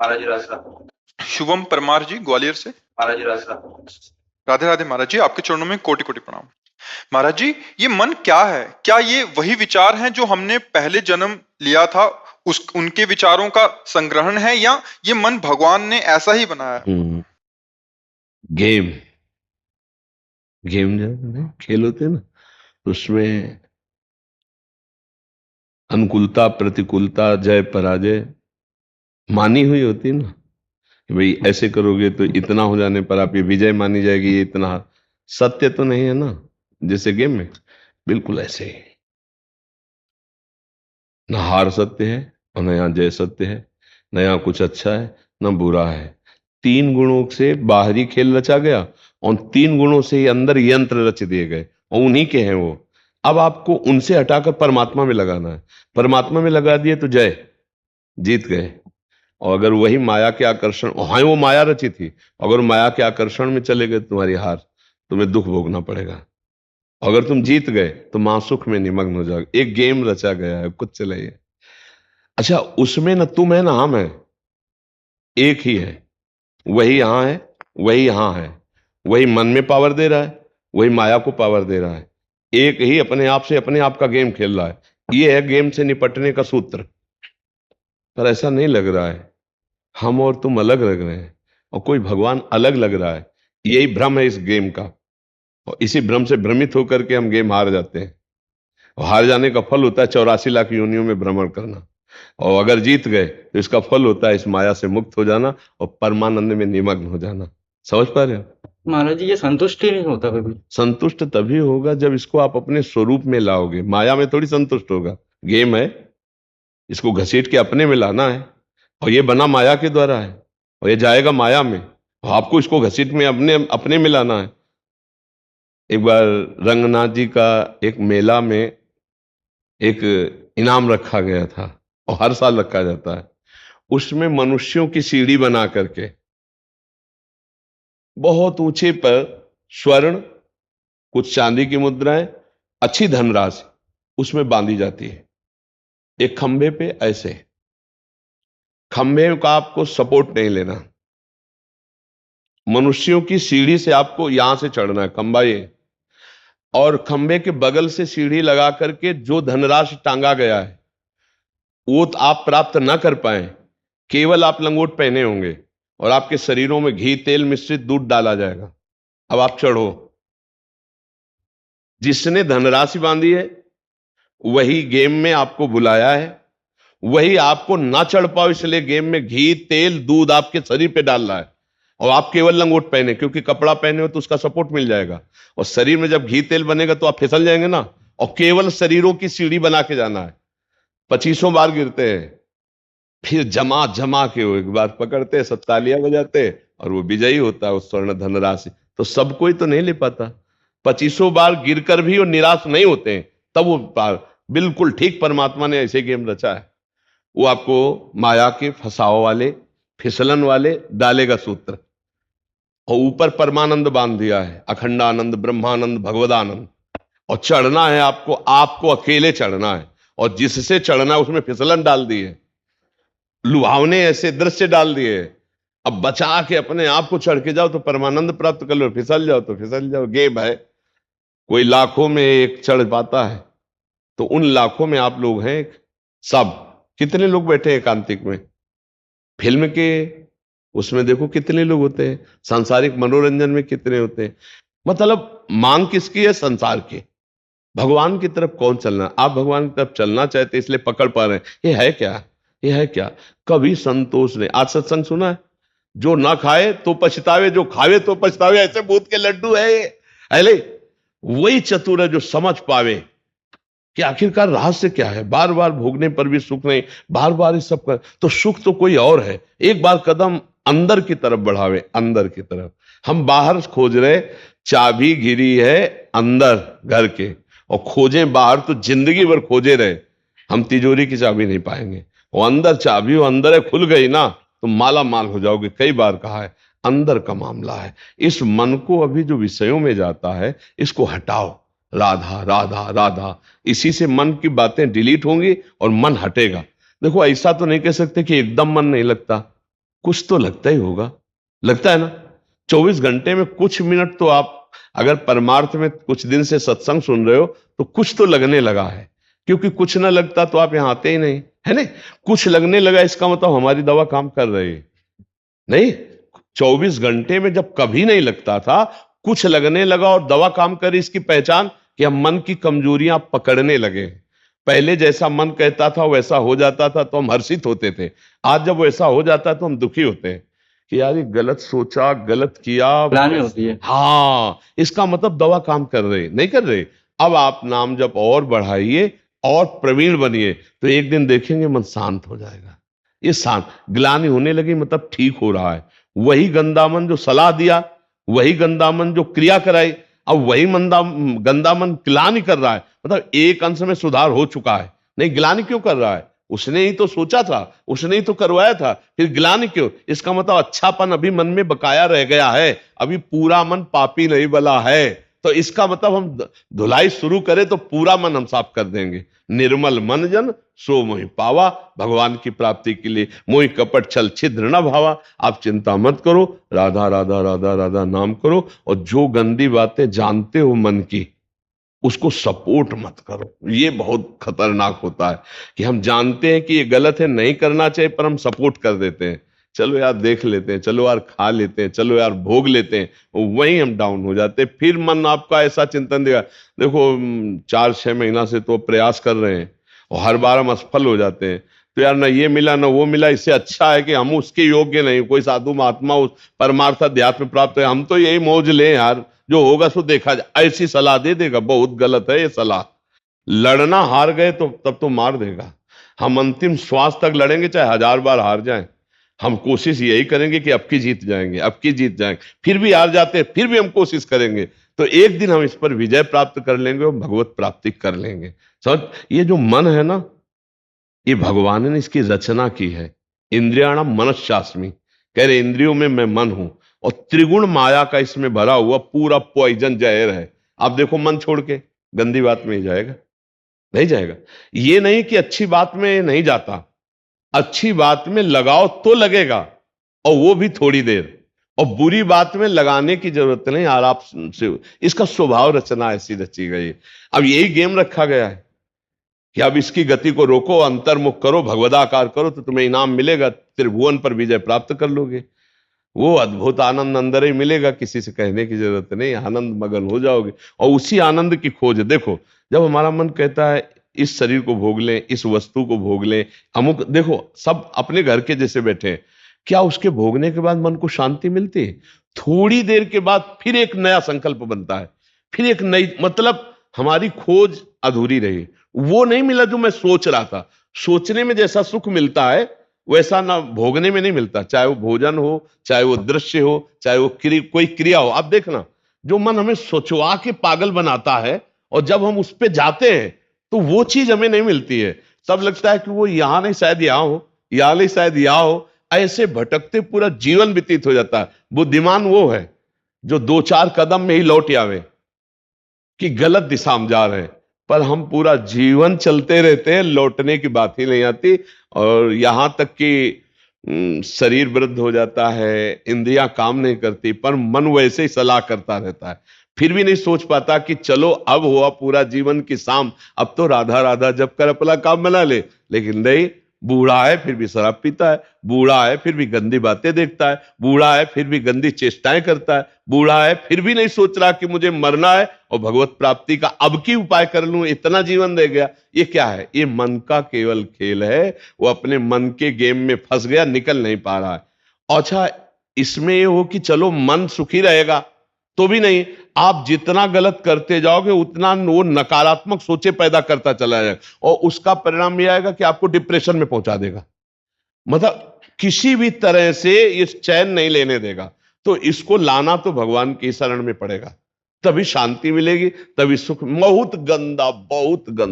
महाराज जी राधे शुभम परमार जी ग्वालियर से। महाराज जी राधे राधे राधे महाराज जी, आपके चरणों में कोटि कोटि प्रणाम। महाराज जी, ये मन क्या है? क्या ये वही विचार हैं जो हमने पहले जन्म लिया था, उनके विचारों का संग्रहण है, या ये मन भगवान ने ऐसा ही बनाया? गेम जो खेल होते हैं ना, उसमें अनुकूलता प्रतिकूलता जय पराजय मानी हुई होती है ना, कि भाई ऐसे करोगे तो इतना हो जाने पर आप ये विजय मानी जाएगी, ये इतना। सत्य तो नहीं है ना, जैसे गेम में बिल्कुल ऐसे ही न हार सत्य है और न यहाँ जय सत्य है, न यहाँ कुछ अच्छा है न बुरा है। 3 गुणों से बाहरी खेल रचा गया और 3 गुणों से ही अंदर यंत्र रच दिए गए और उन्हीं के हैं वो। अब आपको उनसे हटाकर परमात्मा में लगाना है। परमात्मा में लगा दिए तो जय, जीत गए। और अगर वही माया के आकर्षण, हाँ वो माया रची थी, अगर माया के आकर्षण में चले गए तुम्हारी हार, तुम्हें दुख भोगना पड़ेगा। अगर तुम जीत गए तो मां सुख में निमग्न हो जाओगे। एक गेम रचा गया है, कुछ चलाइए। अच्छा, उसमें ना तुम है ना हम है, एक ही है। वही यहां है, वही यहां है, वही मन में पावर दे रहा है, वही माया को पावर दे रहा है। एक ही अपने आप से अपने आप का गेम खेल रहा है। ये है गेम से निपटने का सूत्र। पर ऐसा नहीं लग रहा है, हम और तुम अलग लग रहे हैं और कोई भगवान अलग लग रहा है। यही भ्रम है इस गेम का, और इसी भ्रम से भ्रमित होकर के हम गेम हार जाते हैं। और हार जाने का फल होता है 84 लाख योनियों में भ्रमण करना, और अगर जीत गए तो इसका फल होता है इस माया से मुक्त हो जाना और परमानंद में निमग्न हो जाना। समझ पा रहे हो? महाराज जी, ये संतुष्ट ही नहीं होता कभी। संतुष्ट तभी होगा जब इसको आप अपने स्वरूप में लाओगे। माया में थोड़ी संतुष्ट होगा। गेम है, इसको घसीट के अपने में लाना है, और ये बना माया के द्वारा है और ये जाएगा माया में, और आपको इसको घसीट में अपने में लाना है। एक बार रंगनाथ जी का एक मेला में एक इनाम रखा गया था, और हर साल रखा जाता है। उसमें मनुष्यों की सीढ़ी बना करके बहुत ऊंचे पर स्वर्ण, कुछ चांदी की मुद्राएं, अच्छी धनराशि उसमें बांधी जाती है। एक खंभे पे ऐसे, खंभे का आपको सपोर्ट नहीं लेना, मनुष्यों की सीढ़ी से आपको यहां से चढ़ना है, खंभा ये, और खंभे के बगल से सीढ़ी लगा करके जो धनराशि टांगा गया है वो तो आप प्राप्त ना कर पाए। केवल आप लंगोट पहने होंगे और आपके शरीरों में घी तेल मिश्रित दूध डाला जाएगा। अब आप चढ़ो। जिसने धनराशि बांधी है वही गेम में आपको बुलाया है, वही आपको ना चढ़ पाओ इसलिए गेम में घी तेल दूध आपके शरीर पे डाल रहा है, और आप केवल लंगोट पहने, क्योंकि कपड़ा पहने हो तो उसका सपोर्ट मिल जाएगा, और शरीर में जब घी तेल बनेगा तो आप फिसल जाएंगे ना। और केवल शरीरों की सीढ़ी बना के जाना है। 25 बार गिरते हैं, फिर जमा जमा के वो एक बार पकड़ते हैं, सब तालियां बजाते हैं, और वो विजयी होता है उस स्वर्ण धनराशि। तो सब कोई तो नहीं ले पाता। 25 बार गिरकर भी वो निराश नहीं होते हैं, तब वो बिल्कुल ठीक परमात्मा ने ऐसे गेम रचा है। वो आपको माया के फसाव वाले, फिसलन वाले डालेगा सूत्र, और ऊपर परमानंद बांध दिया है, अखंडानंद ब्रह्मानंद भगवदानंद। और चढ़ना है आपको, आपको अकेले चढ़ना है, और जिससे चढ़ना है उसमें फिसलन डाल दी है, लुभावने ऐसे दृश्य डाल दिए। अब बचा के अपने आप को चढ़ के जाओ तो परमानंद प्राप्त कर लो, फिसल जाओ तो फिसल जाओ। गेम है, कोई लाखों में एक चढ़ पाता है, तो उन लाखों में आप लोग हैं सब। कितने लोग बैठे हैं एकांतिक में? फिल्म के उसमें देखो कितने लोग होते हैं, सांसारिक मनोरंजन में कितने होते हैं। मतलब मांग किसकी है? संसार की। भगवान की तरफ कौन चलना? आप भगवान की तरफ चलना चाहते इसलिए पकड़ पा रहे हैं। ये है क्या? ये है क्या? कभी संतोष नहीं। आज सत्संग सुना है, जो ना खाए तो पछतावे, जो खावे तो पछतावे, ऐसे भूत के लड्डू है ये। अरे वही चतुर है जो समझ पावे कि आखिरकार रहस्य क्या है। बार बार भोगने पर भी सुख नहीं, बार बार इस सब कर तो सुख तो कोई और है। एक बार कदम अंदर की तरफ बढ़ावे, अंदर की तरफ। हम बाहर खोज रहे, चाबी गिरी है अंदर घर के, और खोजें बाहर तो जिंदगी भर खोजे रहे, हम तिजोरी की चाबी नहीं पाएंगे। वो अंदर चाबी, वो अंदर है, खुल गई ना तो माला माल हो जाओगे। कई बार कहा है, अंदर का मामला है। इस मन को अभी जो विषयों में जाता है इसको हटाओ। राधा राधा राधा, इसी से मन की बातें डिलीट होंगी और मन हटेगा। देखो ऐसा तो नहीं कह सकते कि एकदम मन नहीं लगता, कुछ तो लगता ही होगा, लगता है ना? 24 घंटे में कुछ मिनट तो आप अगर परमार्थ में कुछ दिन से सत्संग सुन रहे हो तो कुछ तो लगने लगा है, क्योंकि कुछ ना लगता तो आप यहां आते ही नहीं, है ना? कुछ लगने लगा, इसका मतलब हमारी दवा काम कर रही है। नहीं, 24 घंटे में जब कभी नहीं लगता था, कुछ लगने लगा और दवा काम करे, इसकी पहचान कि हम मन की कमजोरियां पकड़ने लगे। पहले जैसा मन कहता था वैसा हो जाता था तो हम हर्षित होते थे, आज जब वैसा हो जाता है तो हम दुखी होते हैं कि यार ये गलत सोचा, गलत किया। ग्लानि होती है। हाँ, इसका मतलब दवा काम कर रही नहीं कर रही। अब आप नाम जप और बढ़ाइए और प्रवीण बनिए तो एक दिन देखेंगे मन शांत हो जाएगा। ये शांत ग्लानि होने लगी मतलब ठीक हो रहा है। वही गंदा मन जो सलाह दिया, वही गंदा मन जो क्रिया कराई, अब वही गंदा मन ग्लानि कर रहा है, मतलब एक अंश में सुधार हो चुका है। नहीं, ग्लानि क्यों कर रहा है? उसने ही तो सोचा था, उसने ही तो करवाया था, फिर ग्लानि क्यों? इसका मतलब अच्छापन अभी मन में बकाया रह गया है, अभी पूरा मन पापी नहीं बला है। तो इसका मतलब हम धुलाई शुरू करें तो पूरा मन हम साफ कर देंगे। निर्मल मन जन सो मोहि पावा, भगवान की प्राप्ति के लिए मोहि कपट छल छिद्र न भावा। आप चिंता मत करो, राधा राधा राधा राधा नाम करो, और जो गंदी बातें जानते हो मन की उसको सपोर्ट मत करो। ये बहुत खतरनाक होता है कि हम जानते हैं कि ये गलत है, नहीं करना चाहिए, पर हम सपोर्ट कर देते हैं। चलो यार देख लेते हैं, चलो यार खा लेते हैं, चलो यार भोग लेते हैं, वहीं हम डाउन हो जाते हैं। फिर मन आपका ऐसा चिंतन देगा, देखो 4-6 महीना से तो प्रयास कर रहे हैं और हर बार हम असफल हो जाते हैं, तो यार ना ये मिला ना वो मिला, इससे अच्छा है कि हम उसके योग्य नहीं, कोई साधु महात्मा उस परमार्थ अध्यात्म प्राप्त है, हम तो यही मौज लें यार, जो होगा सो देखा जाए। ऐसी सलाह दे देगा, बहुत गलत है ये सलाह। लड़ना हार गए तो तब तो मार देगा। हम अंतिम श्वास तक लड़ेंगे चाहे 1000 बार हार जाएं, हम कोशिश यही करेंगे कि अब की जीत जाएंगे, अब की जीत जाएंगे। फिर भी हार जाते हैं, फिर भी हम कोशिश करेंगे, तो एक दिन हम इस पर विजय प्राप्त कर लेंगे और भगवत प्राप्ति कर लेंगे। समझ, ये जो मन है ना, ये भगवान ने इसकी रचना की है। इंद्रियाणाम मनश्चास्मि, कह रहे इंद्रियों में मैं मन हूं, और त्रिगुण माया का इसमें भरा हुआ पूरा पॉइजन जहर है। आप देखो मन छोड़ के गंदी बात में ही जाएगा, नहीं जाएगा। ये नहीं कि अच्छी बात में नहीं जाता, अच्छी बात में लगाओ तो लगेगा, और वो भी थोड़ी देर, और बुरी बात में लगाने की जरूरत नहीं, आराम से। इसका स्वभाव रचना ऐसी रची गई है। अब यही गेम रखा गया है कि अब इसकी गति को रोको, अंतर्मुख करो, भगवदाकार करो, तो तुम्हें इनाम मिलेगा, त्रिभुवन पर विजय प्राप्त कर लोगे। वो अद्भुत आनंद अंदर ही मिलेगा, किसी से कहने की जरूरत नहीं, आनंद मगन हो जाओगे। और उसी आनंद की खोज देखो, जब हमारा मन कहता है इस शरीर को भोग लें, इस वस्तु को भोग लें, अमुक, देखो सब अपने घर के जैसे बैठे हैं, क्या उसके भोगने के बाद मन को शांति मिलती है? थोड़ी देर के बाद फिर एक नया संकल्प बनता है, फिर एक नई, मतलब हमारी खोज अधूरी रही। वो नहीं मिला जो मैं सोच रहा था। सोचने में जैसा सुख मिलता है वैसा ना भोगने में नहीं मिलता, चाहे वो भोजन हो, चाहे वो दृश्य हो, चाहे वो कोई क्रिया हो। आप देखना, जो मन हमें सोचवा के पागल बनाता है और जब हम उस पे जाते हैं तो वो चीज हमें नहीं मिलती है। तब लगता है कि वो यहां नहीं शायद यहां हो, यहां नहीं शायद यहां हो। ऐसे भटकते पूरा जीवन व्यतीत हो जाता है। बुद्धिमान वो है जो 2-4 कदम में ही लौट आवे कि गलत दिशा में जा रहे हैं, पर हम पूरा जीवन चलते रहते हैं, लौटने की बात ही नहीं आती। और यहां तक कि शरीर वृद्ध हो जाता है, इंद्रियां काम नहीं करती, पर मन वैसे ही सलाह करता रहता है, फिर भी नहीं सोच पाता कि चलो अब हुआ पूरा जीवन की शाम, अब तो राधा राधा जब कर अपना काम बना ले। लेकिन नहीं, बूढ़ा है फिर भी शराब पीता है, बूढ़ा है फिर भी गंदी बातें देखता है, बूढ़ा है फिर भी गंदी चेष्टाएं करता है, बूढ़ा है फिर भी नहीं सोच रहा कि मुझे मरना है और भगवत प्राप्ति का अब की उपाय कर लूं, इतना जीवन रह गया। ये क्या है? ये मन का केवल खेल है। वो अपने मन के गेम में फंस गया, निकल नहीं पा रहा है। अच्छा, इसमें ये हो कि चलो मन सुखी रहेगा, तो भी नहीं, आप जितना गलत करते जाओगे उतना वो नकारात्मक सोचे पैदा करता चला जाएगा, और उसका परिणाम यह आएगा कि आपको डिप्रेशन में पहुंचा देगा। मतलब किसी भी तरह से ये चैन नहीं लेने देगा। तो इसको लाना तो भगवान की शरण में पड़ेगा, तभी शांति मिलेगी, तभी सुख। बहुत गंदा, बहुत गंदा।